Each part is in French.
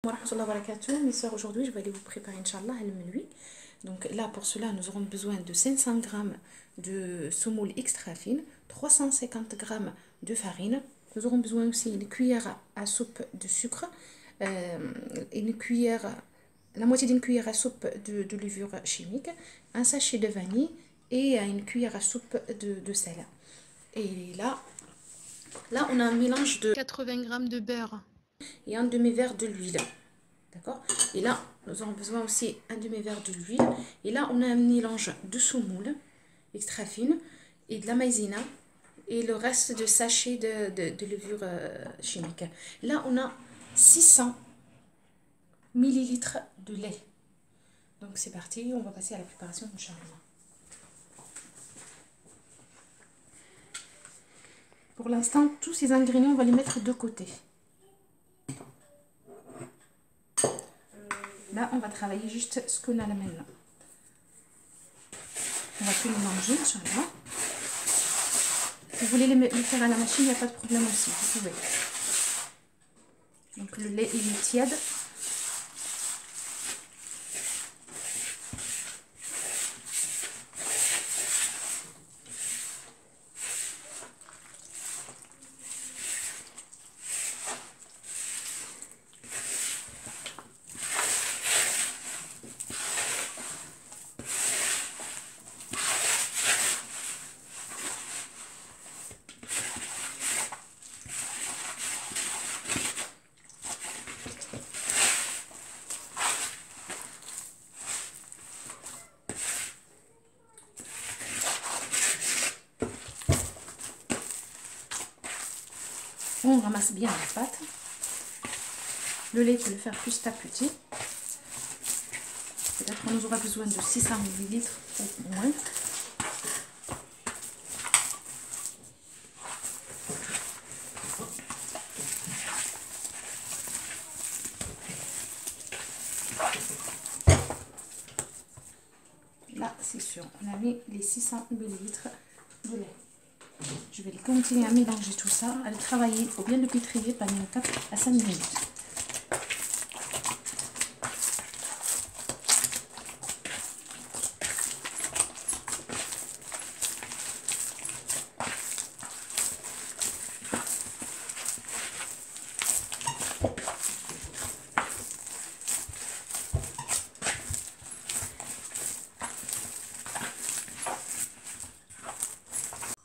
wa rahmatullahi wa barakatuh. Mes soeurs, aujourd'hui je vais aller vous préparer Inch'Allah le menu. Donc là pour cela nous aurons besoin de 500 g de semoule extra fine, 350 g de farine. Nous aurons besoin aussi d'une cuillère à soupe de sucre, une cuillère, la moitié d'une cuillère à soupe de levure chimique, un sachet de vanille et une cuillère à soupe de sel. Et là on a un mélange de 80 g de beurre et un demi-verre de l'huile. D'accord? Et là, nous aurons besoin aussi un demi-verre de l'huile. Et là, on a un mélange de semoule extra fine et de la maïzena et le reste de sachets de levure chimique. Là, on a 600 ml de lait. Donc, c'est parti. On va passer à la préparation, Inch'Allah. Pour l'instant, tous ces ingrédients, on va les mettre de côté. Là, on va travailler juste ce qu'on a là maintenant. On va tout mélanger, Inch'Allah. Vous voulez le faire à la machine, il n'y a pas de problème aussi, vous pouvez. Donc le lait, il est tiède. On ramasse bien la pâte. Le lait, il faut le faire petit à petit. Peut-être qu'on aura besoin de 600 ml ou moins. Là, c'est sûr, on a mis les 600 ml de lait. Je vais continuer à mélanger tout ça, à le travailler. Il faut bien le pétrir pendant 4 à 5 minutes.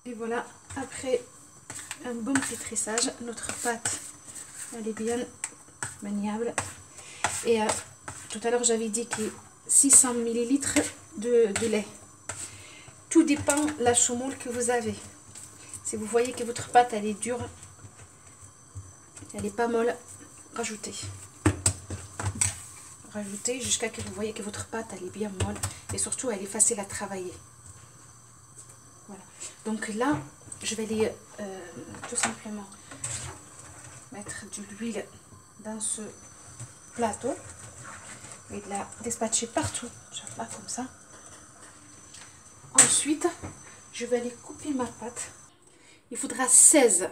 Et voilà, après un bon pétrissage, notre pâte elle est bien maniable. Et tout à l'heure j'avais dit que 600 ml de lait. Tout dépend de la semoule que vous avez. Si vous voyez que votre pâte elle est dure, elle n'est pas molle, rajoutez. Rajoutez jusqu'à ce que vous voyez que votre pâte elle est bien molle et surtout elle est facile à travailler. Voilà. Donc là, je vais aller tout simplement mettre de l'huile dans ce plateau et de la dispatcher partout, là comme ça. Ensuite, je vais aller couper ma pâte. Il faudra 16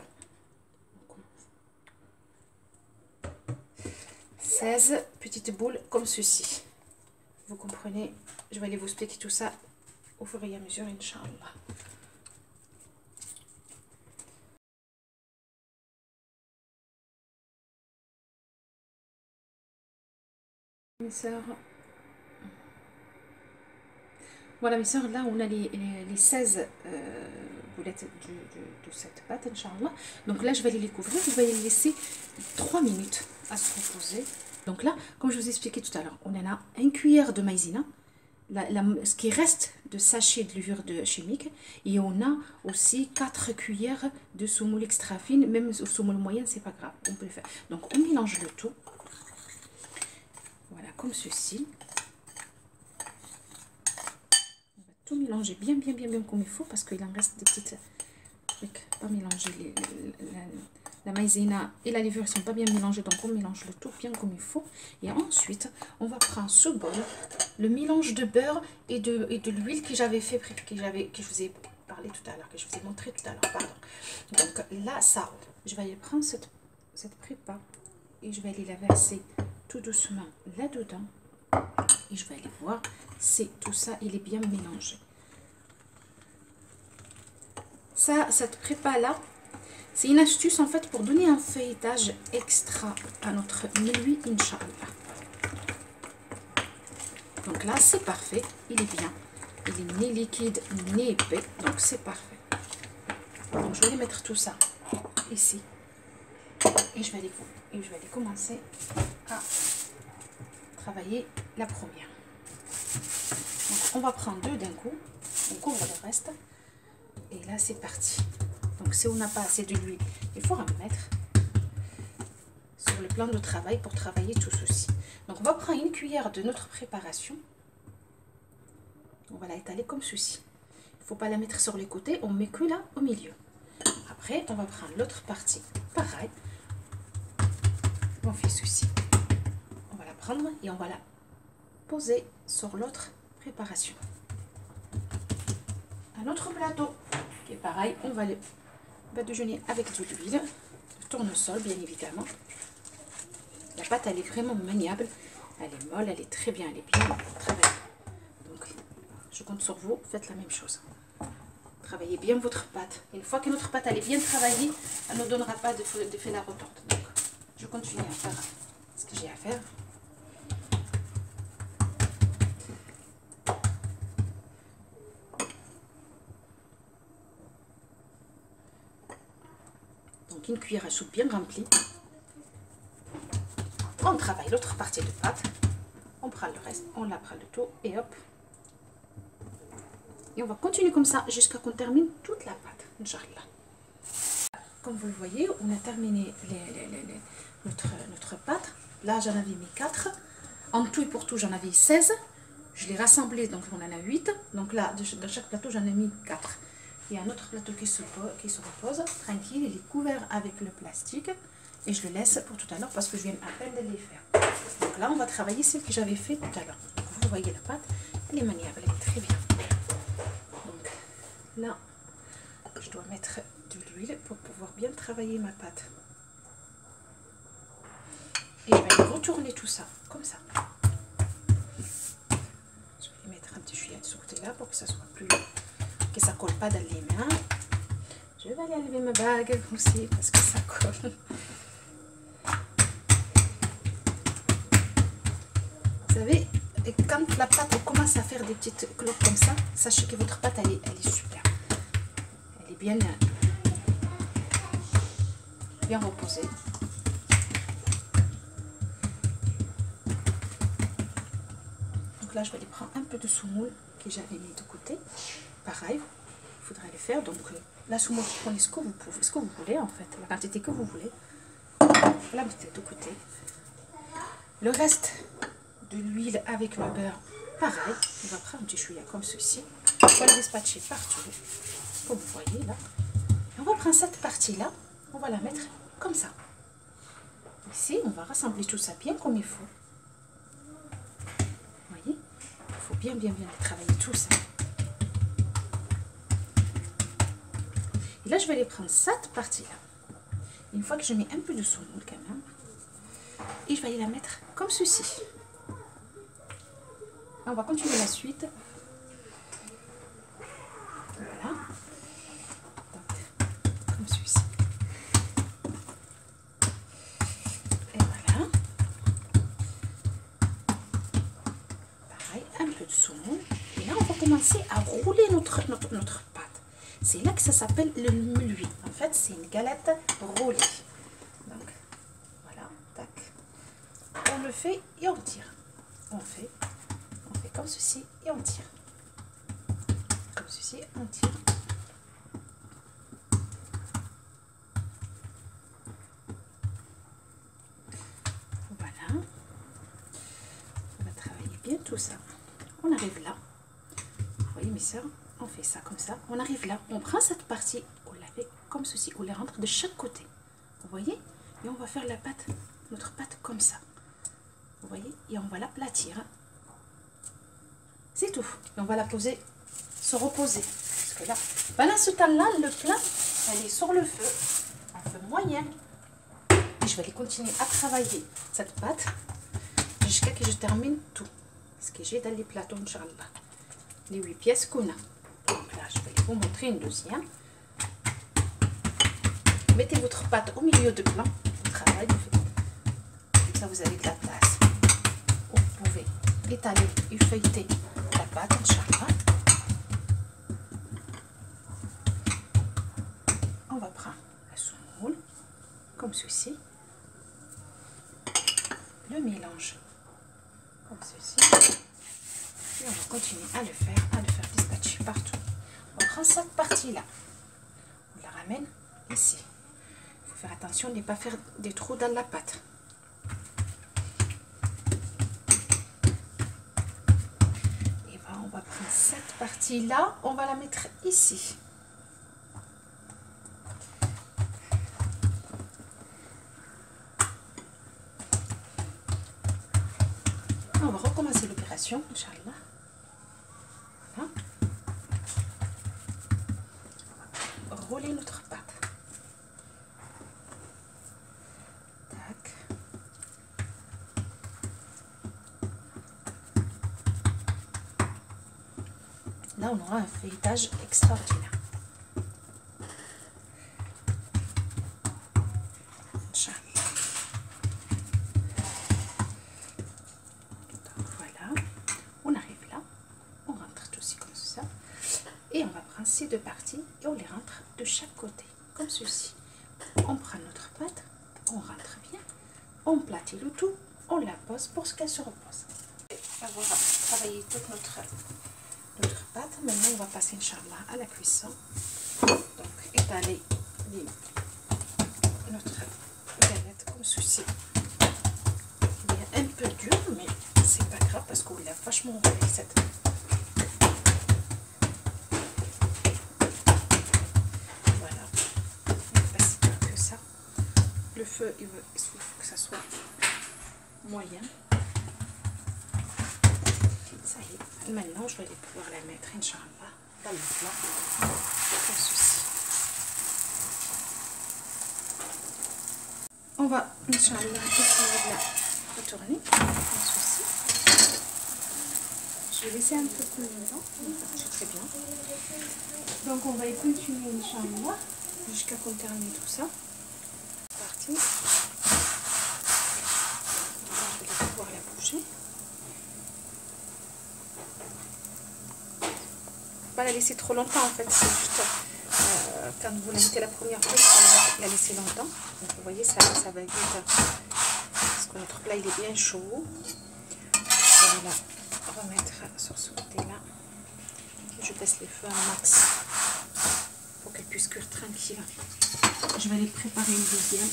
petites boules comme ceci. Vous comprenez? Je vais aller vous expliquer tout ça au fur et à mesure, Inch'Allah. Mes soeurs, voilà mes soeurs, là on a les 16 boulettes de cette pâte, Inch'Allah. Donc là je vais les couvrir, je vais les laisser 3 minutes à se reposer. Donc là, comme je vous ai expliqué tout à l'heure, on en a une cuillère de maïzena, ce qui reste de sachet de levure chimique, et on a aussi 4 cuillères de semoule extra fine, même semoule moyenne, c'est pas grave, on peut le faire. Donc on mélange le tout. Voilà, comme ceci. On va tout mélanger bien comme il faut parce qu'il en reste des petites trucs pas mélangés. La maïzena et la levure ne sont pas bien mélangées, donc on mélange le tout bien comme il faut. Et ensuite, on va prendre ce bol, le mélange de beurre et de l'huile que j'avais fait, que je vous ai parlé tout à l'heure, que je vous ai montré tout à l'heure, pardon. Donc là, ça, je vais aller prendre cette prépa et je vais aller la verser tout doucement là-dedans. Et je vais aller voir si tout ça, il est bien mélangé. Ça, cette prépa-là, c'est une astuce en fait pour donner un feuilletage extra à notre mi-lui, Inch'Allah. Donc là, c'est parfait, il est bien. Il est ni liquide, ni épais, donc c'est parfait. Donc je vais aller mettre tout ça ici. Et je vais aller commencer à travailler la première. Donc on va prendre deux d'un coup, on couvre le reste. Et là, c'est parti. Donc si on n'a pas assez de l'huile, il faut remettre sur le plan de travail pour travailler tout ceci. Donc on va prendre une cuillère de notre préparation. On va la étaler comme ceci. Il ne faut pas la mettre sur les côtés, on met que là au milieu. Après, on va prendre l'autre partie. Pareil. On fait ceci. On va la prendre et on va la poser sur l'autre préparation. Un autre plateau qui est pareil, on va badigeonner avec de l'huile, de tournesol bien évidemment. La pâte elle est vraiment maniable, elle est molle, elle est très bien, elle est bien travaillée. Donc je compte sur vous, faites la même chose. Travaillez bien votre pâte. Une fois que notre pâte elle est bien travaillée, elle ne donnera pas d'effet la retente. Donc je continue à faire ce que j'ai à faire. Donc une cuillère à soupe bien remplie. On travaille l'autre partie de pâte. On prend le reste, on la prend le tout et hop. Et on va continuer comme ça jusqu'à qu'on termine toute la pâte, Inch'Allah. Comme vous le voyez, on a terminé notre pâte. Là, j'en avais mis 4. En tout et pour tout, j'en avais 16. Je l'ai rassemblé, donc on en a 8. Donc là, dans chaque plateau, j'en ai mis 4. Il y a un autre plateau qui se repose, tranquille, il est couvert avec le plastique. Et je le laisse pour tout à l'heure parce que je viens à peine de les faire. Donc là, on va travailler celle que j'avais fait tout à l'heure. Vous voyez la pâte, elle est maniable, elle est très bien. Donc là, je dois mettre de l'huile pour pouvoir bien travailler ma pâte. Et je vais retourner tout ça, comme ça. Je vais mettre un petit chouïa de ce côté-là pour que ça soit plus... que ça colle pas dans les mains. Je vais aller enlever ma bague aussi parce que ça colle. Vous savez, quand la pâte commence à faire des petites cloques comme ça, sachez que votre pâte elle est super. Elle est bien reposée. Donc là, je vais aller prendre un peu de semoule que j'avais mis de côté. Pareil, il faudra le faire. Donc la semoule, vous prenez ce que vous voulez en fait, la quantité que vous voulez. La mettez de côté. Le reste de l'huile avec le beurre, pareil, on va prendre un petit chouïa comme ceci. On va le dispatcher partout, comme vous voyez là. Et on va prendre cette partie-là, on va la mettre comme ça. Ici, on va rassembler tout ça bien comme il faut. Vous voyez, il faut bien travailler tout ça. Et là, je vais aller prendre cette partie-là. Une fois que je mets un peu de semoule quand même, et je vais aller la mettre comme ceci. On va continuer la suite. Voilà. Donc, comme ceci. Et voilà. Pareil, un peu de saumon. Et là, on va commencer à rouler notre pâte. C'est là que ça s'appelle le mi-lui. En fait, c'est une galette roulée. Donc, voilà. Tac. On le fait et on tire. On fait comme ceci et on tire. Comme ceci, on tire. Voilà. On va travailler bien tout ça. On arrive là. Vous voyez mes soeurs, on fait ça comme ça. On arrive là, on prend cette partie, on la fait comme ceci, on les rentre de chaque côté. Vous voyez? Et on va faire la pâte, notre pâte comme ça. Vous voyez? Et on va l'aplatir. C'est tout. Et on va la poser, se reposer. Parce que là, pendant ce temps-là, le plat, elle est sur le feu, un feu moyen. Et je vais aller continuer à travailler cette pâte. jusqu'à que je termine tout. Ce que j'ai dans les plateaux, Inch'Allah. Les 8 pièces qu'on a. Donc là, je vais vous montrer une deuxième. Mettez votre pâte au milieu de plan. Travail. Comme ça, vous avez de la place. Vous pouvez étaler et feuilleter la pâte, Inch'Allah. On va prendre la semoule, comme ceci. Le mélange, comme ceci. Et on va continuer à le faire dispatcher partout. On prend cette partie-là. On la ramène ici. Il faut faire attention de ne pas faire des trous dans la pâte. Et voilà, on va prendre cette partie-là. On va la mettre ici. On va recommencer l'opération, Inch'Allah. Voilà. On va rouler notre pâte. Tac. Là, on aura un feuilletage extraordinaire. Inch'Allah. Et on va prendre ces deux parties et on les rentre de chaque côté, comme ceci. On prend notre pâte, on rentre bien, on platit le tout, on la pose pour ce qu'elle se repose. Après avoir travaillé toute notre pâte, maintenant on va passer, Inch'Allah, à la cuisson. Donc étaler notre galette comme ceci. Il est un peu dur, mais c'est pas grave parce qu'on l'a vachement roulé cette. Le feu, il faut que ça soit moyen. Ça y est. Maintenant, je vais pouvoir la mettre, Inch'Allah, dans le plat. Comme ceci. On va, Inch'Allah, essayer de la retourner. Comme ceci. Je vais laisser un peu plus longtemps. C'est très bien. Donc, on va y continuer, Inch'Allah, jusqu'à qu'on termine tout ça. Je vais pouvoir la bouger. Pas la laisser trop longtemps en fait, c'est juste quand vous la mettez la première fois, il faut la laisser longtemps. Donc vous voyez, ça va vite parce que notre plat il est bien chaud. Je vais la remettre sur ce côté-là. Je baisse les feux un max pour qu'elle puisse cuire tranquille. Je vais aller préparer une deuxième.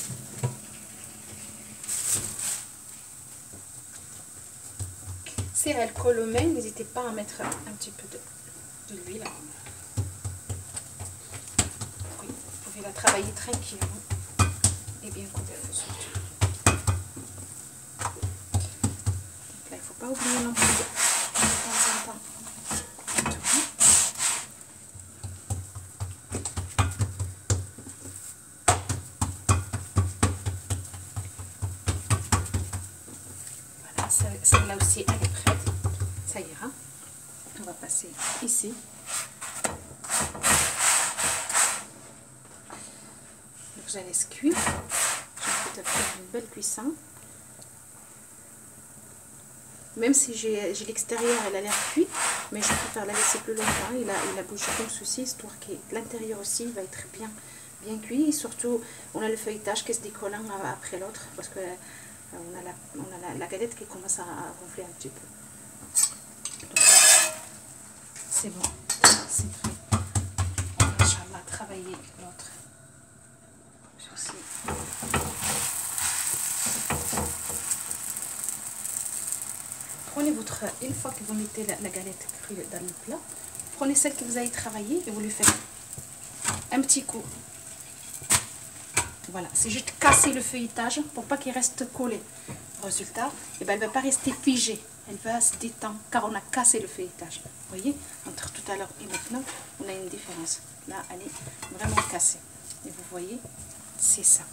Si elle colle aux mains, n'hésitez pas à mettre un petit peu de l'huile. Oui, vous pouvez la travailler tranquillement et bien couverte surtout. Donc là, il ne faut pas oublier non plus de temps en temps. Celle-là aussi, elle est prête. Ça ira. On va passer ici. Donc, je laisse cuire. Je vais faire une belle cuisson. Même si j'ai l'extérieur, elle a l'air cuite, mais je préfère la laisser plus longtemps. Il a bougé comme ceci, histoire que l'intérieur aussi va être bien cuit. Et surtout, on a le feuilletage qui se décolle l'un après l'autre, parce que on a la galette qui commence à gonfler un petit peu. Donc c'est bon, c'est prêt. On va, Inch'Allah, travailler l'autre. Ceci. Prenez une fois que vous mettez la galette crue dans le plat, prenez celle que vous avez travaillée et vous lui faites un petit coup. Voilà, c'est juste casser le feuilletage pour pas qu'il reste collé. Résultat, eh ben, elle ne va pas rester figée, elle va se détendre car on a cassé le feuilletage. Vous voyez, entre tout à l'heure et maintenant, on a une différence. Là, elle est vraiment cassée. Et vous voyez, c'est ça.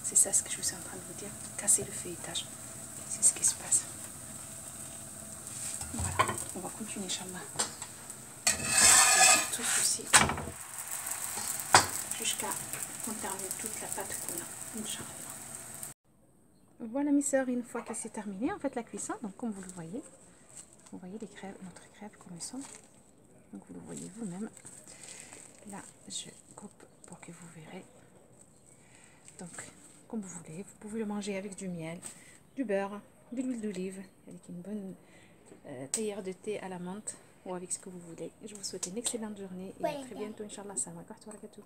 C'est ça ce que je suis en train de vous dire, casser le feuilletage. c'est ce qui se passe. Voilà, on va continuer, Inch'Allah. Tout ceci jusqu'à qu'on termine toute la pâte qu'on a, Inch'Allah. Voilà mes sœurs, une fois que c'est terminé, en fait la cuisson, donc comme vous le voyez les crèves, notre crève comme ils sont. Donc vous le voyez vous-même. Là, je coupe pour que vous verrez. Donc, comme vous voulez, vous pouvez le manger avec du miel, du beurre, de l'huile d'olive, avec une bonne théière de thé à la menthe ou avec ce que vous voulez. Je vous souhaite une excellente journée et à très bientôt, Inch'Allah. Salam alaikum wa rahmatullahi wa barakatuh.